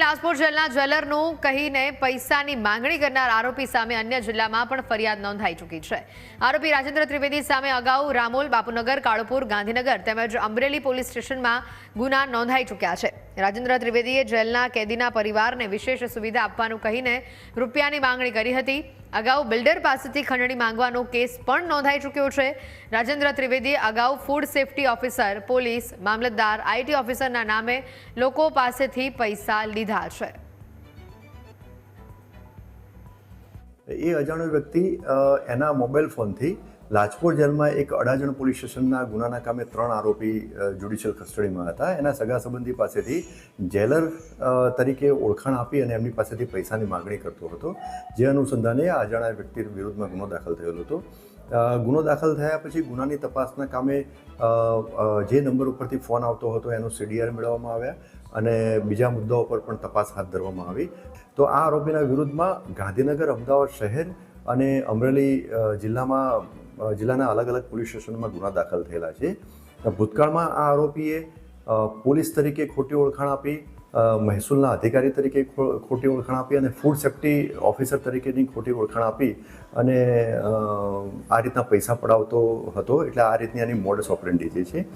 લાજપોર જેલના જ્વેલરનું કહીને પૈસાની માંગણી કરનાર આરોપી સામે અન્ય જિલ્લામાં પણ ફરિયાદ નોંધાઈ ચૂકી છે। આરોપી રાજેન્દ્ર ત્રિવેદી સામે અગાઉ રામોલ, બાપુનગર, કાળુપુર, ગાંધીનગર તેમજ અમરેલી પોલીસ સ્ટેશનમાં ગુના નોંધાઈ ચૂક્યા છે। રાજેન્દ્ર ત્રિવેદીએ જેલના કેદીના પરિવારને વિશેષ સુવિધા આપવાનું કહીને રૂપિયાની માંગણી કરી હતી। અગાઉ બિલ્ડર પાસેથી ખંડણી માંગવાનો કેસ પણ નોંધાઈ ચૂક્યો છે। રાજેન્દ્ર ત્રિવેદીએ અગાઉ ફૂડ સેફ્ટી ઓફિસર, પોલીસ, મામલતદાર, આઈટી ઓફિસરના નામે લોકો પાસેથી પૈસા લીધા છે। એ અજાણ્યો વ્યક્તિ એના મોબાઈલ ફોનથી લાજપોર જેલમાં એક અડાજણ પોલીસ સ્ટેશનના ગુનાના કામે 3 આરોપી જ્યુડિશિયલ કસ્ટડીમાં હતા। એના સગા સંબંધી પાસેથી જેલર તરીકે ઓળખાણ આપી અને એમની પાસેથી પૈસાની માગણી કરતો હતો। જે અનુસંધાને આ અજાણ્યા વ્યક્તિ વિરુદ્ધમાં ગુનો દાખલ થયેલો હતો। ગુનો દાખલ થયા પછી ગુનાની તપાસના કામે જે નંબર ઉપરથી ફોન આવતો હતો એનો CDR મેળવવામાં આવ્યા અને બીજા મુદ્દાઓ પર પણ તપાસ હાથ ધરવામાં આવી। તો આ આરોપીના વિરુદ્ધમાં ગાંધીનગર, અમદાવાદ શહેર અને અમરેલી જિલ્લાના અલગ અલગ પોલીસ સ્ટેશનમાં ગુના દાખલ થયેલા છે। ભૂતકાળમાં આ આરોપીએ પોલીસ તરીકે ખોટી ઓળખાણ આપી, મહેસૂલના અધિકારી તરીકે ખોટી ઓળખાણ આપી અને ફૂડ સેફ્ટી ઓફિસર તરીકેની ખોટી ઓળખાણ આપી અને આ રીતના પૈસા પડાવતો હતો। એટલે આ રીતની એની મોડસ ઓપરેન્ડી જે છે